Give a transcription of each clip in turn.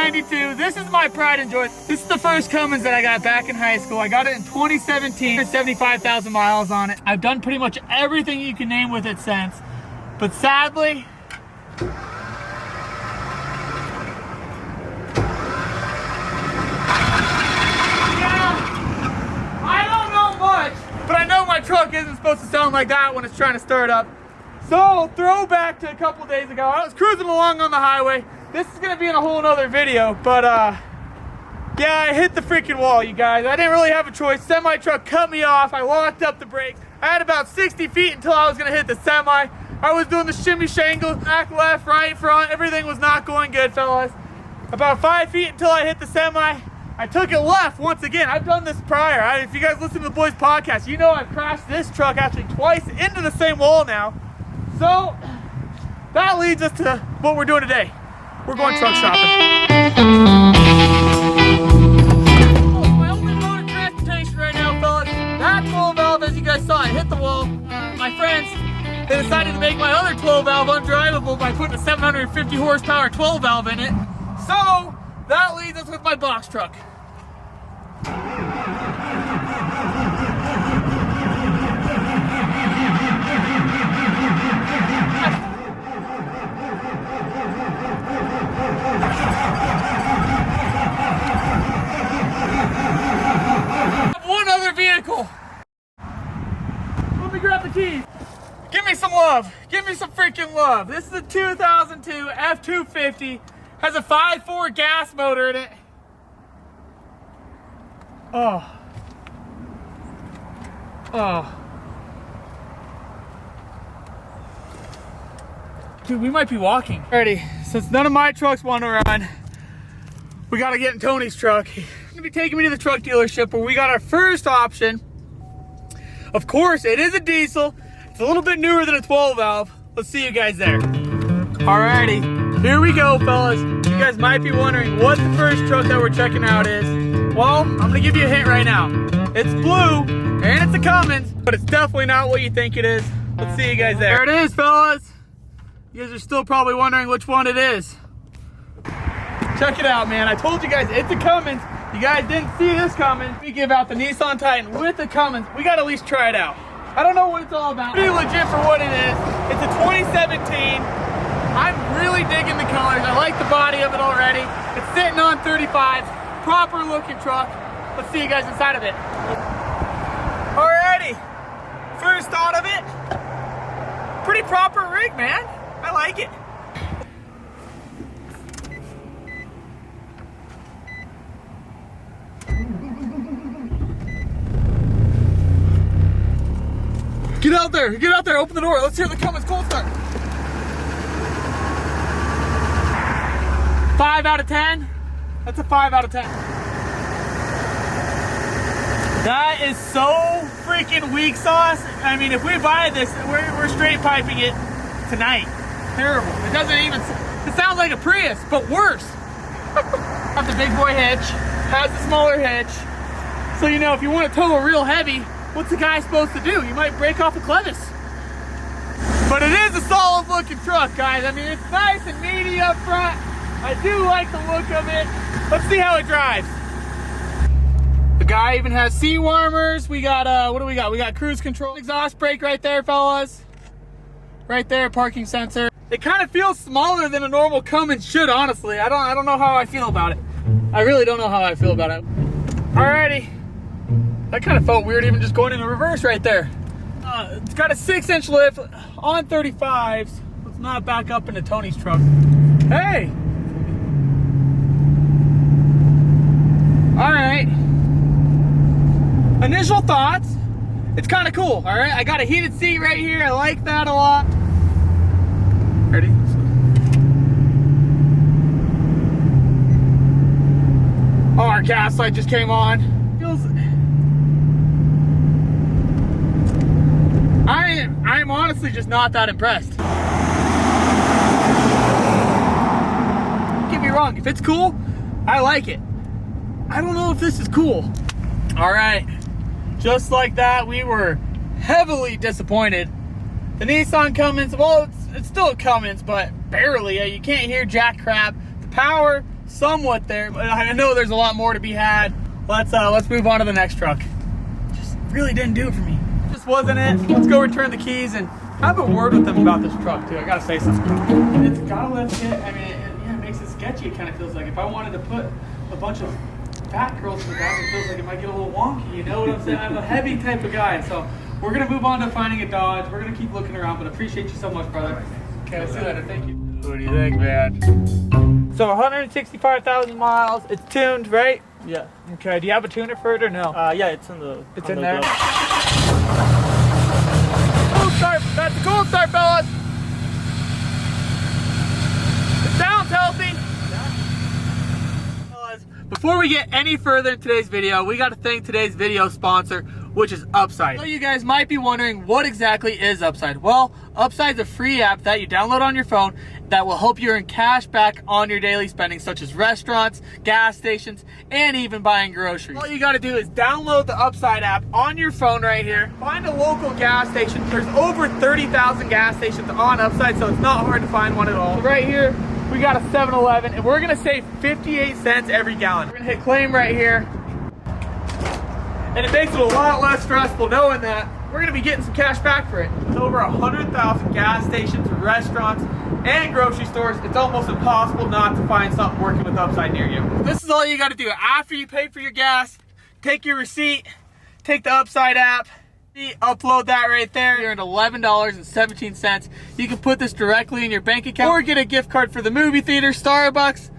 1992. This is my pride and joy. This is the first Cummins that I got back in high school. I got it in 2017. There's 75,000 miles on it. I've done pretty much everything you can name with it since. But sadly, but I know my truck isn't supposed to sound like that when it's trying to start up. So, throwback to a couple days ago, I was cruising along on the highway. This is gonna be in a whole nother video, but yeah, I hit the freaking wall, you guys. I didn't really have a choice. Semi truck cut me off. I locked up the brakes. I had about 60 feet until I was gonna hit the semi. I was doing the shimmy shangle, back, left, right, front. Everything was not going good, fellas. About 5 feet until I hit the semi. I took it left once again. I've done this prior. If you guys listen to the boys podcast, you know I've crashed this truck actually twice into the same wall now. So that leads us to what we're doing today. We're going truck shopping. My only mode of transportation right now, fellas, that 12 valve, as you guys saw, it hit the wall. My friends, they decided to make my other 12 valve undrivable by putting a 750 horsepower 12 valve in it. So that leaves us with my box truck. One other vehicle. Let me grab the keys. Give me some love. Give me some freaking love. This is a 2002 F-250. Has a 5.4 gas motor in it. Oh. Dude, we might be walking. Alrighty, since none of my trucks want to run, we gotta get in Tony's truck. He's gonna be taking me to the truck dealership where we got our first option. Of course, it is a diesel. It's a little bit newer than a 12 valve. Let's see you guys there. Alrighty, here we go, fellas. You guys might be wondering what the first truck that we're checking out is. Well, I'm gonna give you a hint right now. It's blue, and it's a Cummins, but it's definitely not what you think it is. Let's see you guys there. There it is, fellas. You guys are still probably wondering which one it is. Check it out, man. I told you guys, it's a Cummins. You guys didn't see this coming. We give out the Nissan Titan with the Cummins. We gotta at least try it out. I don't know what it's all about. Pretty legit for what it is. It's a 2017. I'm really digging the colors. I like the body of it already. It's sitting on 35. Proper looking truck. Let's see you guys inside of it. Alrighty. First thought of it. Pretty proper rig, man. I like it. Get out there, open the door. Let's hear the Cummins cold start. 5 out of 10. That's a 5 out of 10. That is so freaking weak sauce. I mean, if we buy this, we're straight piping it tonight. Terrible. It doesn't even, it sounds like a Prius, but worse. Have the big boy hitch, has the smaller hitch. So, you know, if you want to tow a real heavy, what's the guy supposed to do? You might break off a clevis. But it is a solid looking truck, guys. I mean, it's nice and meaty up front. I do like the look of it. Let's see how it drives. The guy even has seat warmers. We got, what do we got? We got cruise control. Exhaust brake right there, fellas. Right there, parking sensor. It kind of feels smaller than a normal Cummins should, honestly. I don't know how I feel about it. I really don't know how I feel about it. Alrighty. That kind of felt weird even just going into reverse right there. It's got a 6-inch lift on 35s. Let's not back up into Tony's truck. Hey! Alright. Initial thoughts. It's kind of cool, alright? I got a heated seat right here. I like that a lot. Ready? Oh, our gas light just came on. Feels... I'm honestly just not that impressed. Don't get me wrong, if it's cool, I like it. I don't know if this is cool. All right, just like that, we were heavily disappointed. The Nissan Cummins, well, it's still a Cummins, but barely. You can't hear jack crap. The power, somewhat there, but I know there's a lot more to be had. Let's move on to the next truck. Just really didn't do it for me. Just wasn't it. Let's go return the keys and have a word with them about this truck too. I gotta say something. It's got a lift kit. I mean, it makes it sketchy. It kind of feels like if I wanted to put a bunch of fat girls in the back, it feels like it might get a little wonky. You know what I'm saying? I'm a heavy type of guy, so we're gonna move on to finding a Dodge. We're gonna keep looking around, but appreciate you so much, brother. Okay, I'll see you later. Thank you. What do you think, man? So 165,000 miles. It's tuned, right? Yeah. Okay. Do you have a tuner for it or no? Yeah, it's in the. It's in there. Cold start. That's a cold start, fellas. It sounds healthy. Fellas, before we get any further in today's video, we got to thank today's video sponsor, which is Upside. So you guys might be wondering, what exactly is Upside? Well, Upside's a free app that you download on your phone that will help you earn cash back on your daily spending, such as restaurants, gas stations, and even buying groceries. All you gotta do is download the Upside app on your phone right here, find a local gas station. There's over 30,000 gas stations on Upside, so it's not hard to find one at all. So right here, we got a 7-Eleven, and we're gonna save 58 cents every gallon. We're gonna hit claim right here. And it makes it a lot less stressful knowing that we're gonna be getting some cash back for it. With over 100,000 gas stations, restaurants, and grocery stores, it's almost impossible not to find something working with Upside near you. This is all you gotta do. After you pay for your gas, take your receipt, take the Upside app, upload that right there. You're at $11.17. You can put this directly in your bank account or get a gift card for the movie theater, Starbucks.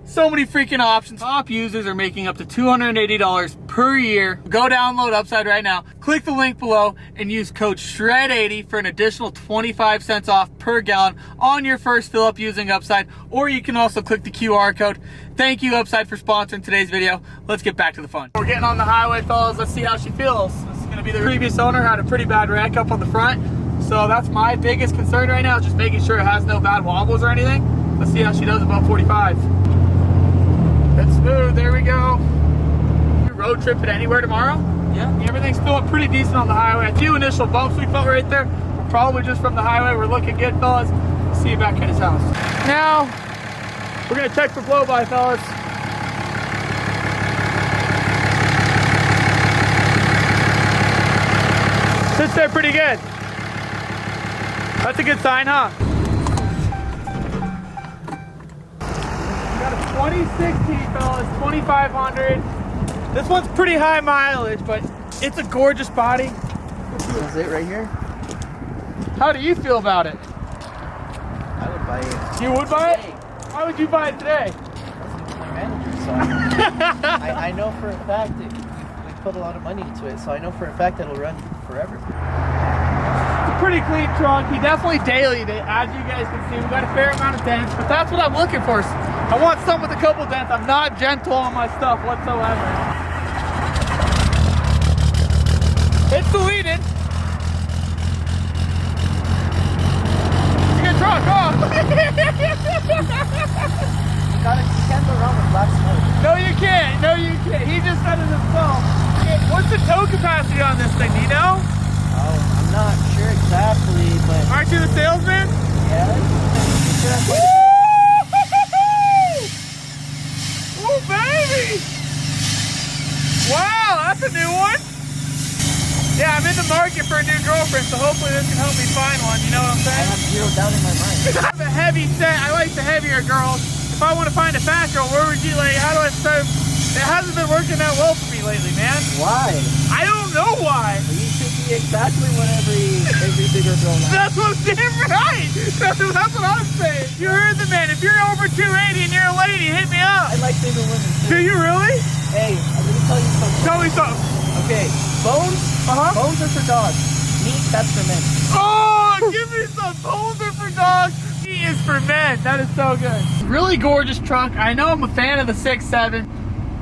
So many freaking options. Top users are making up to $280 per year. Go download Upside right now. Click the link below and use code SHRED80 for an additional 25 cents off per gallon on your first fill up using Upside. Or you can also click the QR code. Thank you, Upside, for sponsoring today's video. Let's get back to the fun. We're getting on the highway, fellas. Let's see how she feels. This is gonna be the previous owner, had a pretty bad wreck up on the front. So that's my biggest concern right now, just making sure it has no bad wobbles or anything. Let's see how she does about 45. It's smooth, there we go. You road trip it anywhere tomorrow? Yeah. Everything's feeling pretty decent on the highway. A few initial bumps we felt right there. We're probably just from the highway. We're looking good, fellas. See you back at his house. Now, we're gonna check for blow-by, fellas. Sits there pretty good. That's a good sign, huh? 2016, fellas, 2500. This one's pretty high mileage, but it's a gorgeous body. Is it right here? How do you feel about it? I would buy it. You would buy it? Why would you buy it today? That's my manager, so I know for a fact that we put a lot of money into it, so I know for a fact that it'll run forever. It's a pretty clean trunk. He definitely dailied it, as you guys can see. We got a fair amount of dents, but that's what I'm looking for. I want some with a couple dents. I'm not gentle on my stuff whatsoever. It's deleted. It's a good truck, huh? You can't go wrong with black smoke. No, you can't. No, you can't. He just said it himself. What's the tow capacity on this thing? Do you know? Oh, I'm not sure exactly, but... Aren't you the salesman? Yeah. Oh, baby! Wow, that's a new one. Yeah, I'm in the market for a new girlfriend, so hopefully this can help me find one. You know what I'm I saying? have zero doubt in my mind. I have a heavy set. I like the heavier girls. If I want to find a fat girl, where would you like? How do I start? It hasn't been working that well for me lately, man. Why? I don't know why. You should be exactly what every bigger girl likes. That's what I'm saying, right? That's what I'm saying. You heard the man. If you're over 280 and you're a lady, hit me up. I like bigger women Do too. you really? Hey, I'm gonna tell you something. Tell me something. Okay, bones. Bones are for dogs. Meat, that's for men. Oh, give me some. Bones are for dogs. Meat is for men. That is so good. Really gorgeous truck. I know I'm a fan of the 6.7.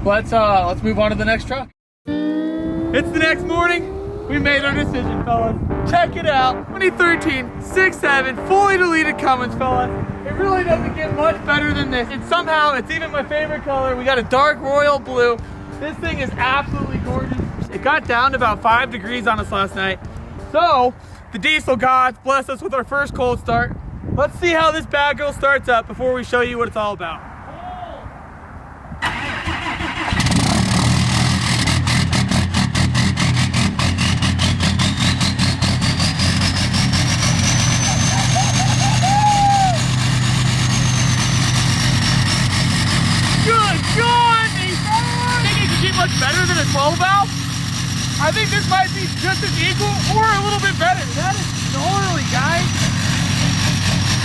Let's move on to the next truck. It's the next morning. We made our decision, fellas. Check it out. 2013 6.7 fully deleted Cummins, fellas. It really doesn't get much better than this. And somehow it's even my favorite color. We got a dark royal blue. This thing is absolutely gorgeous. It got down to about 5 degrees on us last night. So the diesel gods blessed us with our first cold start. Let's see how this bad girl starts up before we show you what it's all about. 12 valve, I think this might be just as equal or a little bit better. That is gnarly, guys.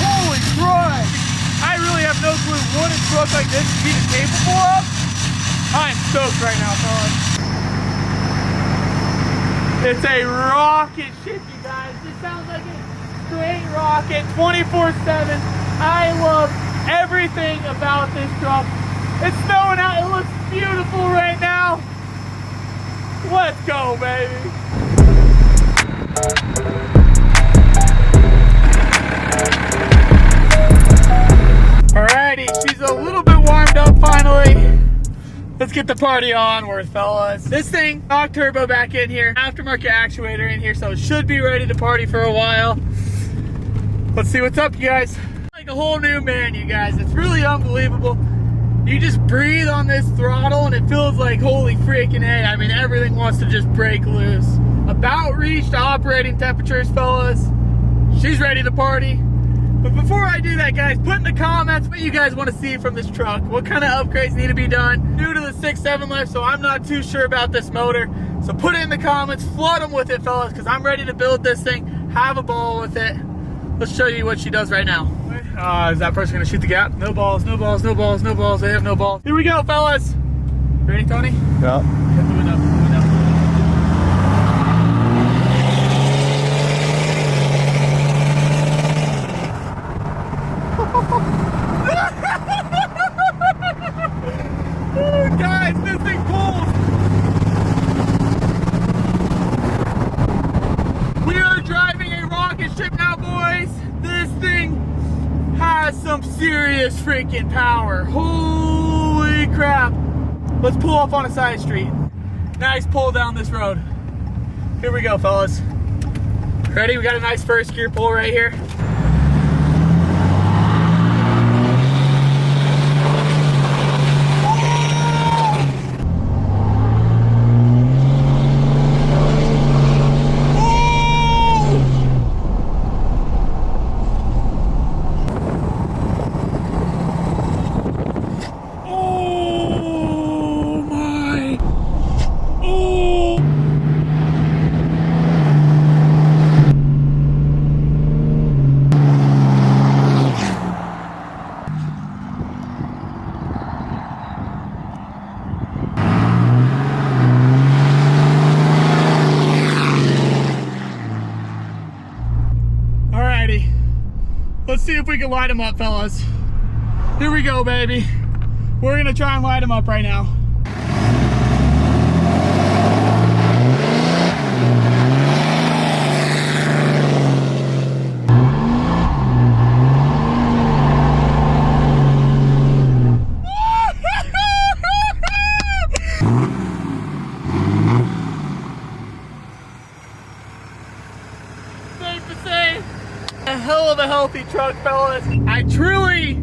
Holy Christ. I really have no clue what a truck like this is even capable of. I'm stoked right now, fellas. It's a rocket ship, you guys. This sounds like a straight rocket, 24/7. I love everything about this truck. It's snowing out. It looks beautiful right now. Let's go, baby. Alrighty, she's a little bit warmed up finally. Let's get the party onward, fellas. This thing, stock turbo back in here, aftermarket actuator in here, so it should be ready to party for a while. Let's see what's up, you guys. Like a whole new man, you guys. It's really unbelievable. You just breathe on this throttle and it feels like holy freaking A. I mean, everything wants to just break loose. About reached operating temperatures, fellas. She's ready to party. But before I do that, guys, put in the comments what you guys want to see from this truck. What kind of upgrades need to be done? New to the 6.7 life, so I'm not too sure about this motor. So put it in the comments, flood them with it, fellas, because I'm ready to build this thing, have a ball with it. Let's show you what she does right now. Is that person gonna shoot the gap? No balls, no balls, no balls, no balls. They have no balls. Here we go, fellas. Ready, Tony? Yeah. Moving up, moving up. Oh, guys, this thing pulls. We are driving a rocket ship now, boys. This thing has some serious freaking power. Holy crap. Let's pull off on a side street. Nice pull down this road. Here we go, fellas. Ready? We got a nice first gear pull right here. Let's see if we can light them up, fellas. Here we go, baby. We're gonna try and light them up right now. Safe to say, a hell of a healthy truck, fellas. I truly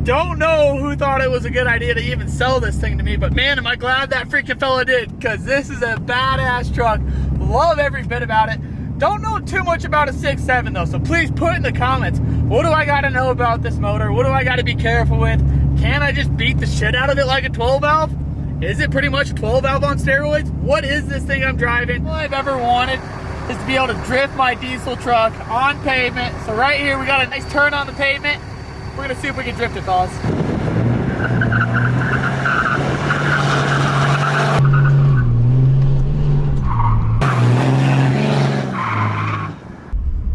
don't know who thought it was a good idea to even sell this thing to me, but man, am I glad that freaking fella did, because this is a badass truck. Love every bit about it. Don't know too much about a 6.7 though, so please put in the comments, what do I gotta know about this motor? What do I gotta be careful with? Can I just beat the shit out of it like a 12 valve? Is it pretty much a 12 valve on steroids? What is this thing I'm driving? All I've ever wanted is to be able to drift my diesel truck on pavement. So right here, we got a nice turn on the pavement. We're gonna see if we can drift it, fellas.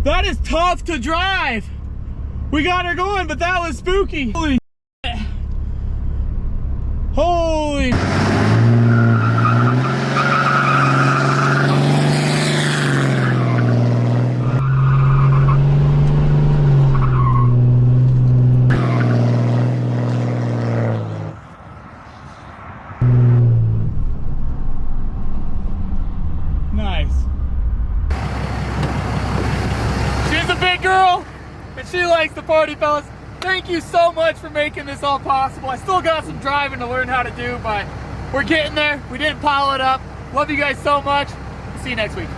That is tough to drive. We got her going, but that was spooky. Holy shit. Holy. Nice. She's a big girl, and she likes to party, fellas. Thank you so much for making this all possible. I still got some driving to learn how to do, but we're getting there. We didn't pile it up. Love you guys so much. See you next week.